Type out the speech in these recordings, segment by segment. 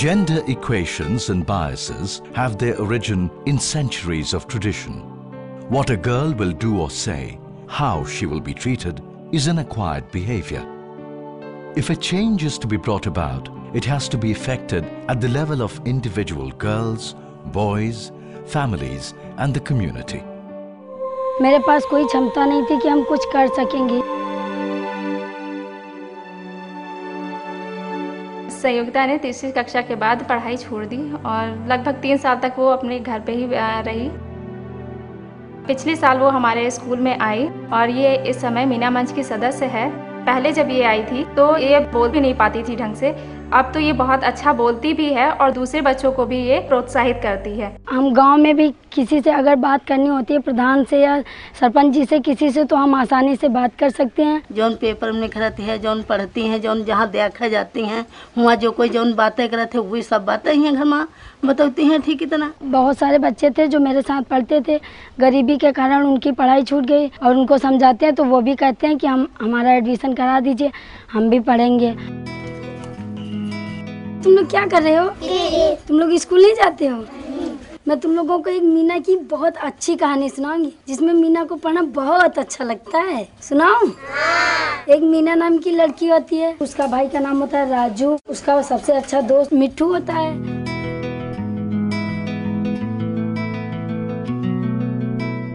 Gender equations and biases have their origin in centuries of tradition. What a girl will do or say, how she will be treated, is an acquired behavior. If a change is to be brought about, it has to be effected at the level of individual girls, boys, families and the community. मेरे पास कोई क्षमता नहीं थी कि हम कुछ कर सकेंगे। संयुक्ता ने तीसरी कक्षा के बाद पढ़ाई छोड़ दी और लगभग 3 साल तक वो अपने घर पे ही रही। पिछले साल वो हमारे स्कूल में आई और ये इस समय मीना मंच की सदस्य है। पहले जब ये आई थी तो ये बोल भी नहीं पाती थी ढंग से, अब तो ये बहुत अच्छा बोलती भी है और दूसरे बच्चों को भी ये प्रोत्साहित करती है। हम गांव में भी किसी से अगर बात करनी होती है, प्रधान से या सरपंच जी से, किसी से, तो हम आसानी से बात कर सकते हैं। जौन पेपर में करती है, जौन पढ़ती हैं, जौन जहाँ देखा जाती हैं, वहाँ जो कोई जौन बातें करते हैं वही सब बातें ही घर में बताती हैं। ठीक इतना बहुत सारे बच्चे थे जो मेरे साथ पढ़ते थे, गरीबी के कारण उनकी पढ़ाई छूट गई और उनको समझाते हैं तो वो भी कहते हैं कि हमारा एडमिशन करा दीजिए, हम भी पढ़ेंगे। तुम लोग क्या कर रहे हो? तुम लोग स्कूल नहीं जाते हो? मैं तुम लोगों को एक मीना की बहुत अच्छी कहानी सुनाऊंगी जिसमें मीना को पढ़ना बहुत अच्छा लगता है। सुनाऊं? एक मीना नाम की लड़की होती है, उसका भाई का नाम होता है राजू, उसका सबसे अच्छा दोस्त मिट्ठू होता है।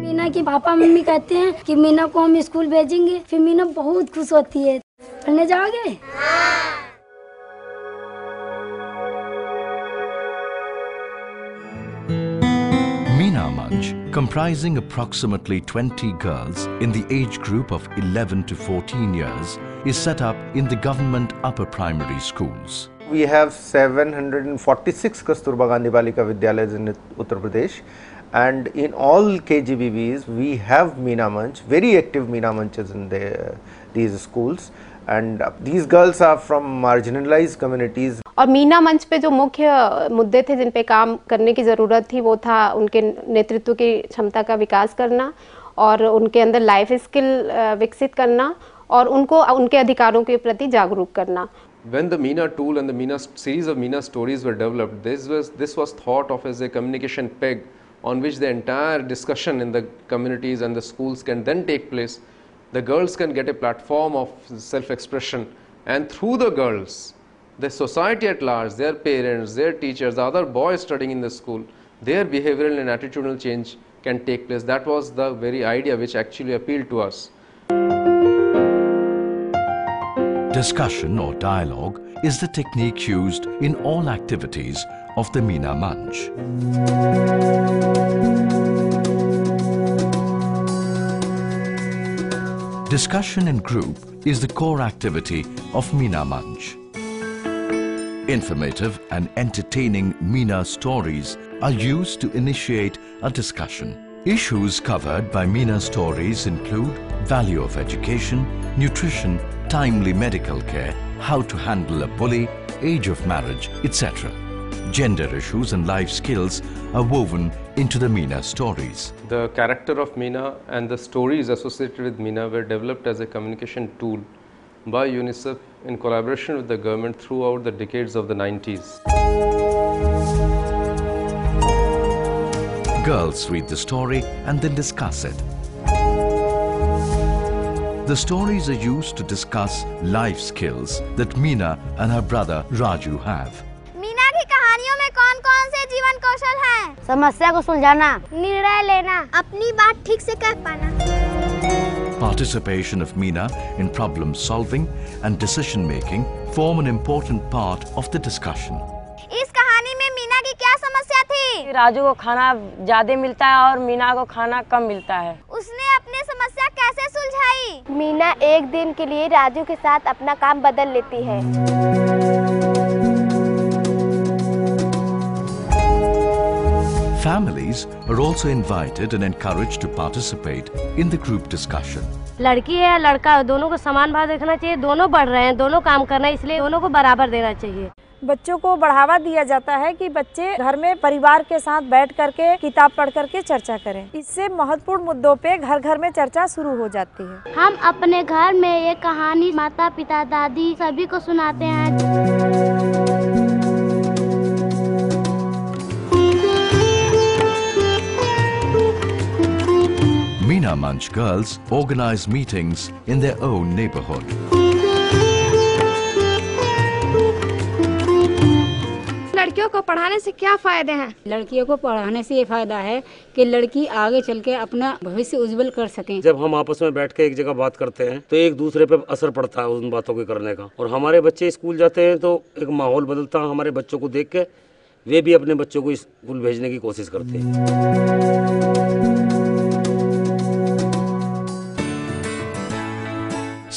मीना के पापा मम्मी कहते हैं कि मीना को हम स्कूल भेजेंगे, फिर मीना बहुत खुश होती है। पढ़ने जाओगे? Meena Manch, comprising approximately 20 girls in the age group of 11 to 14 years, is set up in the government upper primary schools. We have 746 Kasturba Gandhi Balika Vidyalayas in Uttar Pradesh, and in all KGBVs we have Meena Manch, very active Meena Manches in these schools, and these girls are from marginalized communities. और मीना मंच पे जो मुख्य मुद्दे थे जिन पे काम करने की ज़रूरत थी वो था उनके नेतृत्व की क्षमता का विकास करना और उनके अंदर लाइफ स्किल विकसित करना और उनको उनके अधिकारों के प्रति जागरूक करना। When the Meena tool and the Meena series of Meena stories were developed, this was thought of as a communication peg on which the entire discussion in the communities and the schools can then take place. The girls can get a platform of self-expression, and through the girls, the society at large, their parents, their teachers, the other boys studying in the school, their behavioral and attitudinal change can take place. That was the very idea which actually appealed to us. Discussion or dialogue is the technique used in all activities of the Meena Manch. Discussion in group is the core activity of Meena Manch. Informative and entertaining Meena stories are used to initiate a discussion. Issues covered by Meena stories include value of education, nutrition, timely medical care, how to handle a bully, age of marriage, etc. Gender issues and life skills are woven into the Meena stories. The character of Meena and the stories associated with Meena were developed as a communication tool by UNICEF in collaboration with the government throughout the decades of the 90s. Girls read the story and then discuss it. The stories are used to discuss life skills that Meena and her brother Raju have. Meena की कहानियों में कौन-कौन से जीवन कौशल हैं? समस्या को सुलझाना, निर्णय लेना, अपनी बात ठीक से कह पाना। Participation of Meena in problem solving and decision making form an important part of the discussion. इस कहानी में मीना की क्या समस्या थी? राजू को खाना ज्यादा मिलता है और मीना को खाना कम मिलता है। उसने अपनी समस्या कैसे सुलझाई? मीना एक दिन के लिए राजू के साथ अपना काम बदल लेती है। Families are also invited and encouraged to participate in the group discussion. लड़की है या लड़का, दोनों को समान भाव देखना चाहिए। दोनों पढ़ रहे हैं, दोनों काम कर रहे हैं, इसलिए दोनों को बराबर देना चाहिए। बच्चों को बढ़ावा दिया जाता है कि बच्चे घर में परिवार के साथ बैठ करके किताब पढ़ करके चर्चा करें। इससे महत्वपूर्ण मुद्दों पे घर घर में चर्चा शुरू हो जाती है। हम अपने घर में ये कहानी माता पिता दादी सभी को सुनाते हैं। Meena Manch girls organize meetings in their own neighborhood. लड़कियों को पढ़ाने से क्या फायदे हैं? लड़कियों को पढ़ाने से ये फायदा है कि लड़की आगे चल के अपना भविष्य उज्जवल कर सकें। जब हम आपस में बैठ के एक जगह बात करते हैं तो एक दूसरे पे असर पड़ता है उन बातों को करने का, और हमारे बच्चे स्कूल जाते हैं तो एक माहौल बदलता है। हमारे बच्चों को देख के वे भी अपने बच्चों को स्कूल भेजने की कोशिश करते हैं।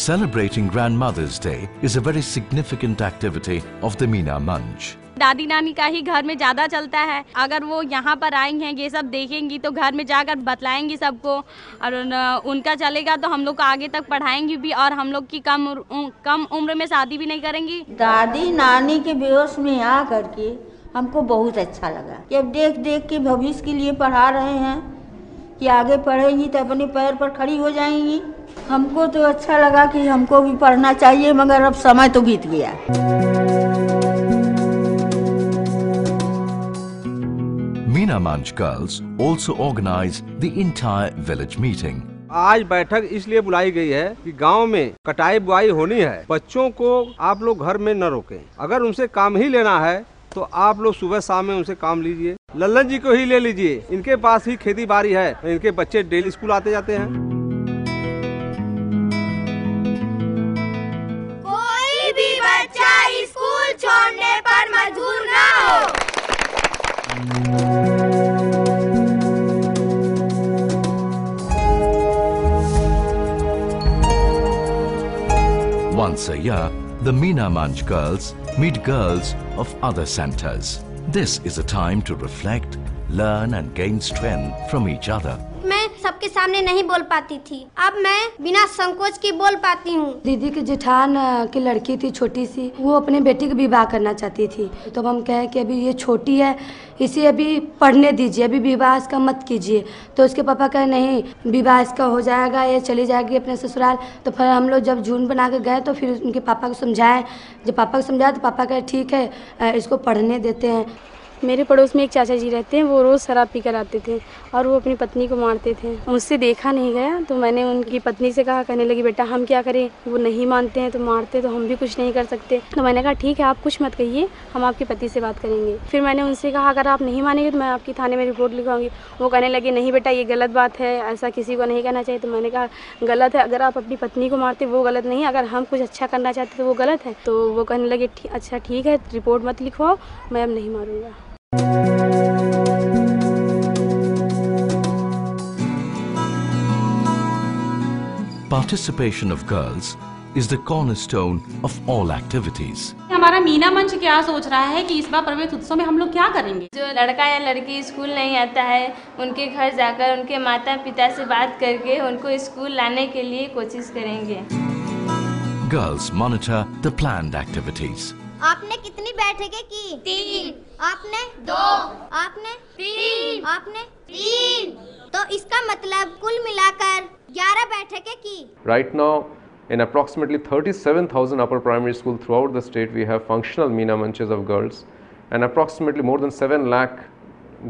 Celebrating Grandmother's Day is a very significant activity of the Meena Manch. दादी नानी का ही घर में ज़्यादा चलता है। अगर वो यहाँ पर आएंगी हैं, ये सब देखेंगी तो घर में जाकर बतलाएंगी सबको, और उनका चलेगा तो हम लोग को आगे तक पढ़ाएंगी भी, और हम लोग की कम उम्र में शादी भी नहीं करेंगी। दादी नानी के बेहोश में आ करके हमको बहुत अच्छा लगा कि अब देख देख के भविष्य के लिए पढ़ा रहे हैं कि आगे पढ़ेंगी तो अपने पैर पर खड़ी हो जाएंगी। हमको तो अच्छा लगा कि हमको भी पढ़ना चाहिए, मगर अब समय तो बीत गया। Meena Manch girls also organize the entire village meeting. आज बैठक इसलिए बुलाई गई है कि गांव में कटाई बुआई होनी है। बच्चों को आप लोग घर में न रोकें। अगर उनसे काम ही लेना है तो आप लोग सुबह शाम में उनसे काम लीजिए। लल्लन जी को ही ले लीजिए, इनके पास ही खेती बाड़ी है, इनके बच्चे डेली स्कूल आते जाते हैं। कोई भी बच्चा स्कूल छोड़ने पर मजबूर ना हो। Once a year, the Meena Manch girls meet girls of other centers. This is a time to reflect, learn and gain strength from each other. मैं सबके सामने नहीं बोल पाती थी, अब मैं बिना संकोच के बोल पाती हूँ। दीदी की जेठान की लड़की थी छोटी सी, वो अपने बेटी का विवाह करना चाहती थी, तो हम कहे कि अभी ये छोटी है, इसे अभी पढ़ने दीजिए, अभी विवाह इसका मत कीजिए। तो उसके पापा कहे नहीं, विवाह इसका हो जाएगा, ये चली जाएगी अपने ससुराल। तो फिर हम लोग जब जून बना के गए तो फिर उनके पापा को समझाए। जब पापा को समझाया तो पापा कहे ठीक है, इसको पढ़ने देते हैं। मेरे पड़ोस में एक चाचा जी रहते हैं, वो रोज़ शराब पी कर आते थे और वो अपनी पत्नी को मारते थे। मुझसे देखा नहीं गया तो मैंने उनकी पत्नी से कहा, कहने लगी बेटा हम क्या करें, वो नहीं मानते हैं तो मारते, तो हम भी कुछ नहीं कर सकते। तो मैंने कहा ठीक है आप कुछ मत कहिए, हम आपके पति से बात करेंगे। फिर मैंने उनसे कहा अगर आप नहीं मानेंगे तो मैं आपकी थाने में रिपोर्ट लिखवाऊंगी। वो कहने लगे नहीं बेटा ये गलत बात है, ऐसा किसी को नहीं करना चाहिए। तो मैंने कहा गलत है, अगर आप अपनी पत्नी को मारते वो गलत नहीं है, अगर हम कुछ अच्छा करना चाहते तो वो गलत है। तो वो कहने लगे अच्छा ठीक है रिपोर्ट मत लिखवाओ, मैं अब नहीं मारूंगा। Participation of girls is the cornerstone of all activities. हमारा मीना मंच क्या सोच रहा है कि इस बार प्रवेश उत्सव में हम लोग क्या करेंगे? जो लड़का या लड़की स्कूल नहीं आता है, उनके घर जाकर उनके माता पिता से बात करके उनको स्कूल लाने के लिए कोशिश करेंगे। Girls monitor the planned activities. आपने कितनी बैठकें की? 3। आपने 2। आपने 3। आपने 3। तो इसका मतलब कुल मिलाकर 11 बैठकें की। Right now, in approximately 37,000 upper primary schools throughout the state, we have functional Meena Manches of girls, and approximately more than 7 lakh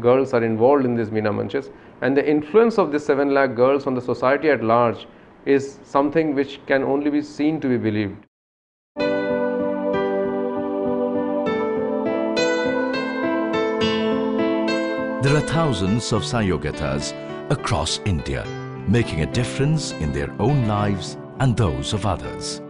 girls are involved in these Meena Manches. And the influence of these 7 lakh girls on the society at large is something which can only be seen to be believed. There are thousands of Sayogatas across India, making a difference in their own lives and those of others.